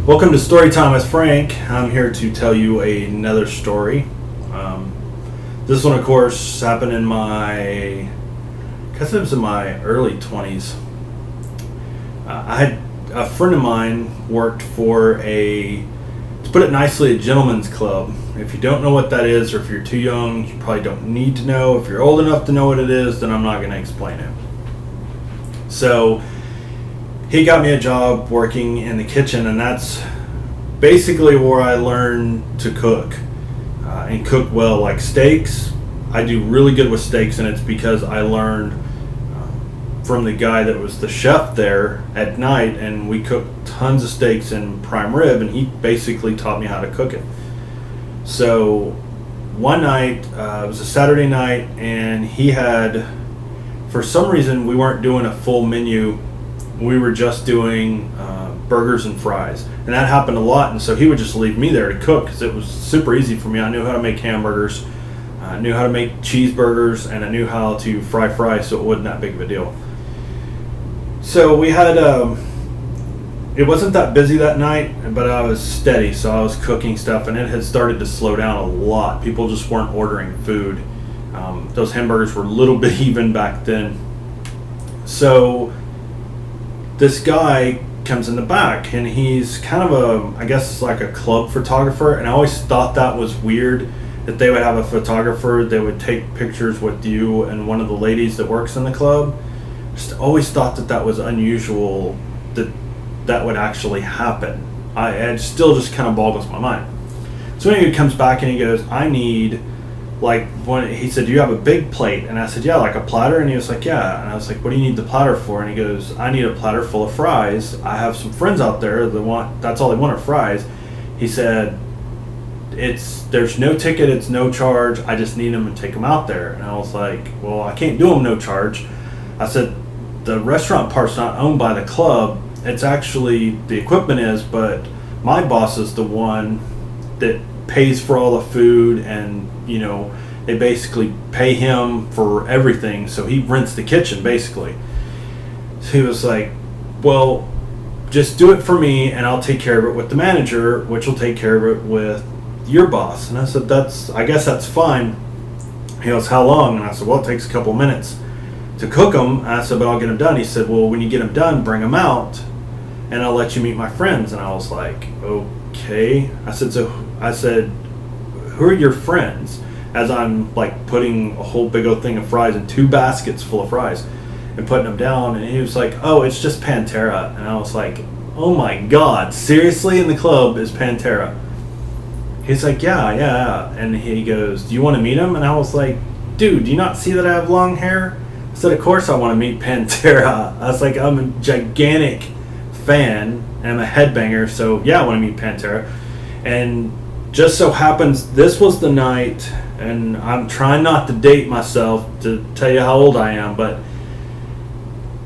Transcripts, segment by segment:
Welcome to Storytime with Frank. I'm here to tell you another story. This one, of course, happened in I guess it was in my early 20s. I had a friend of mine worked for to put it nicely, a gentleman's club. If you don't know what that is, or if you're too young, you probably don't need to know. If you're old enough to know what it is, then I'm not going to explain it. So he got me a job working in the kitchen, and that's basically where I learned to cook and cook well. Like steaks, I do really good with steaks, and it's because I learned from the guy that was the chef there at night, and we cooked tons of steaks in prime rib, and he basically taught me how to cook it. So one night, it was a Saturday night, and he had, for some reason, we weren't doing a full menu. We were just doing burgers and fries, and that happened a lot. And so he would just leave me there to cook because it was super easy for me. I knew how to make hamburgers, I knew how to make cheeseburgers, and I knew how to fry fries, so it wasn't that big of a deal. So we had it wasn't that busy that night, but I was steady, so I was cooking stuff, and it had started to slow down a lot. People just weren't ordering food. Those hamburgers were a little bit even back then. So this guy comes in the back, and he's kind of I guess like a club photographer, and I always thought that was weird that they would have a photographer that would take pictures with you and one of the ladies that works in the club. Just always thought that was unusual, that would actually happen. It still just kind of boggles my mind. So anyway, he comes back and he goes, I need, he said, do you have a big plate? And I said, yeah, like a platter. And he was like, yeah. And I was like, what do you need the platter for? And he goes, I need a platter full of fries. I have some friends out there that that's all they want are fries. He said, there's no ticket, it's no charge. I just need them and take them out there. And I was like, well, I can't do them no charge. I said, the restaurant part's not owned by the club. It's actually, the equipment is, but my boss is the one that pays for all the food, and they basically pay him for everything, so he rents the kitchen basically. So he was like, well, just do it for me and I'll take care of it with the manager, which will take care of it with your boss. And I said, I guess that's fine. He goes, how long? And I said, well, it takes a couple minutes to cook them. And I said, but I'll get them done. He said, well, when you get them done, bring them out and I'll let you meet my friends. And I was like, okay. I said, who are your friends? As I'm like putting a whole big old thing of fries in 2 baskets full of fries and putting them down. And he was like, oh, it's just Pantera. And I was like, oh my God, seriously? In the club is Pantera? He's like, yeah. And he goes, do you want to meet him? And I was like, dude, do you not see that I have long hair? I said, of course I want to meet Pantera. I was like, I'm a gigantic fan and I'm a headbanger, so yeah, I want to meet Pantera. And just so happens this was the night, and I'm trying not to date myself to tell you how old I am, but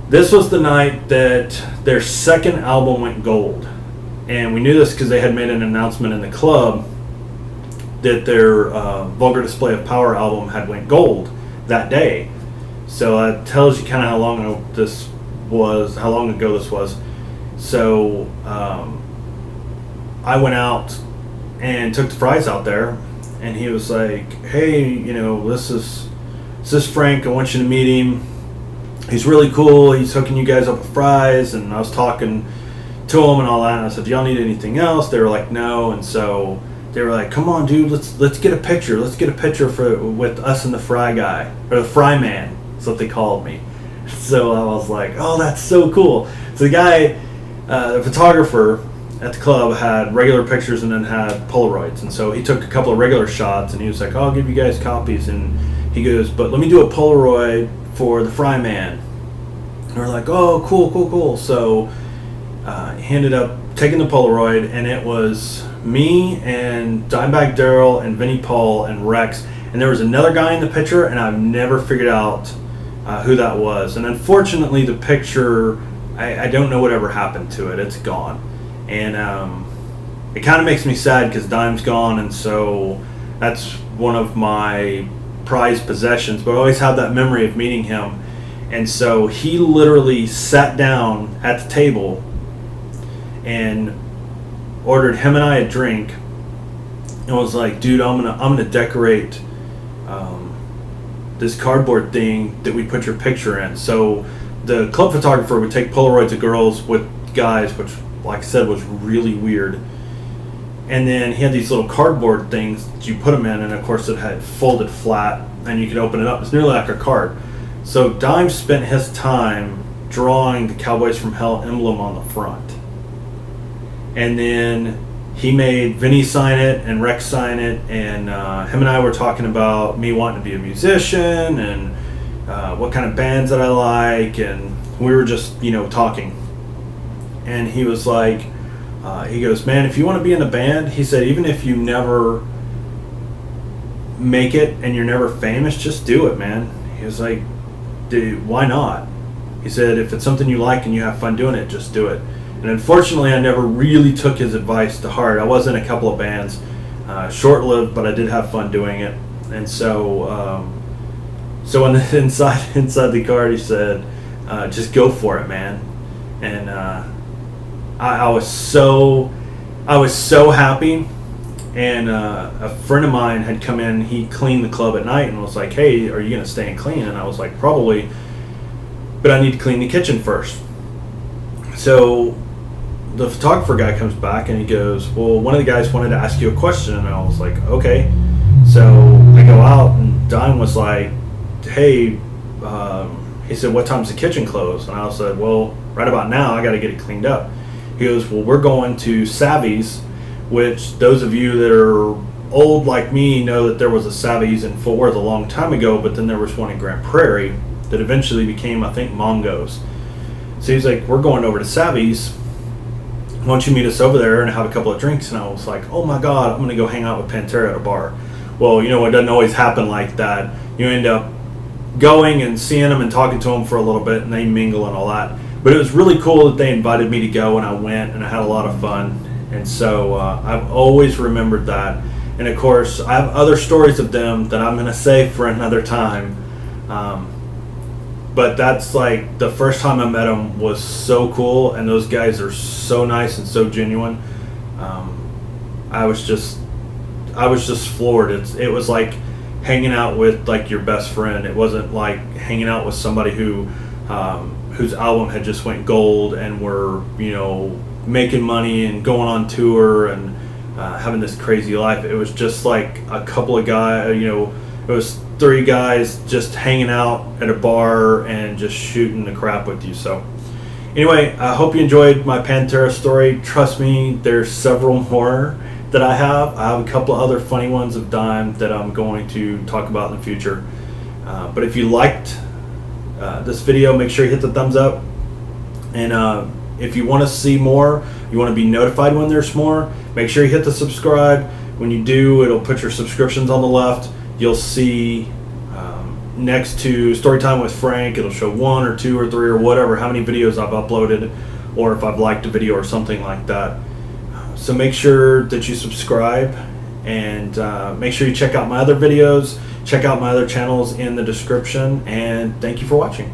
this was the night that their second album went gold. And we knew this because they had made an announcement in the club that their Vulgar Display of Power album had went gold that day. So it tells you kind of how long ago this was. So I went out and took the fries out there, and he was like, hey, this is Frank, I want you to meet him. He's really cool, he's hooking you guys up with fries. And I was talking to him and all that, and I said, do y'all need anything else? They were like, no. And so they were like, come on, dude, let's get a picture. Let's get a picture with us and the fry guy, or the fry man. That's what they called me. So I was like, oh, that's so cool. So the guy, the photographer at the club, had regular pictures and then had Polaroids. And so he took a couple of regular shots, and he was like, I'll give you guys copies. And he goes, but let me do a Polaroid for the fry man. And we're like, oh, cool. So he ended up taking the Polaroid, and it was me and Dimebag Darrell and Vinnie Paul and Rex. And there was another guy in the picture, and I've never figured out who that was. And unfortunately, the picture, I don't know whatever happened to it. It's gone. And it kind of makes me sad because Dime's gone, and so that's one of my prized possessions. But I always have that memory of meeting him. And so he literally sat down at the table and ordered him and I a drink, and was like, dude, I'm gonna decorate this cardboard thing that we put your picture in. So the club photographer would take Polaroids of girls with guys, which, like I said, was really weird. And then he had these little cardboard things that you put them in, and of course it had folded flat, and you could open it up. It's nearly like a card. So Dime spent his time drawing the Cowboys from Hell emblem on the front. And then he made Vinny sign it and Rex sign it, and him and I were talking about me wanting to be a musician and what kind of bands that I like, and we were just, talking. And he was like, he goes, man, if you want to be in a band, he said, even if you never make it and you're never famous, just do it, man. He was like, dude, why not? He said, if it's something you like and you have fun doing it, just do it. And unfortunately, I never really took his advice to heart. I was in a couple of bands, short-lived, but I did have fun doing it. And so on the inside the card, he said, just go for it, man. And I was so happy. And a friend of mine had come in. He cleaned the club at night and was like, hey, are you going to stay and clean? And I was like, probably, but I need to clean the kitchen first. So the photographer guy comes back and he goes, well, one of the guys wanted to ask you a question. And I was like, okay. So I go out, and Don was like, hey, he said, what time's the kitchen close? And I said, well, right about now, I got to get it cleaned up. He goes, well, we're going to Savvy's, which those of you that are old like me know that there was a Savvy's in Fort Worth a long time ago, but then there was one in Grand Prairie that eventually became, I think, Mongo's. So he's like, we're going over to Savvy's. Why don't you meet us over there and have a couple of drinks? And I was like, oh my God, I'm going to go hang out with Pantera at a bar. Well, it doesn't always happen like that. You end up going and seeing them and talking to them for a little bit, and they mingle and all that. But it was really cool that they invited me to go, and I went, and I had a lot of fun. And so I've always remembered that. And of course, I have other stories of them that I'm going to save for another time. But that's like the first time I met them was so cool, and those guys are so nice and so genuine. I was just floored. It was like hanging out with like your best friend. It wasn't like hanging out with somebody whose album had just went gold and were making money and going on tour and having this crazy life. It was just like a couple of guys. It was 3 guys just hanging out at a bar and just shooting the crap with you. So anyway, I hope you enjoyed my Pantera story. Trust me, there's several more that I have. I have a couple of other funny ones of Dime that I'm going to talk about in the future. But if you liked this video, make sure you hit the thumbs up. And if you want to see more, you want to be notified when there's more, make sure you hit the subscribe. When you do, it'll put your subscriptions on the left. You'll see next to Storytime with Frank, it'll show 1 or 2 or 3 or whatever, how many videos I've uploaded, or if I've liked a video or something like that. So make sure that you subscribe, and make sure you check out my other videos, check out my other channels in the description, and thank you for watching.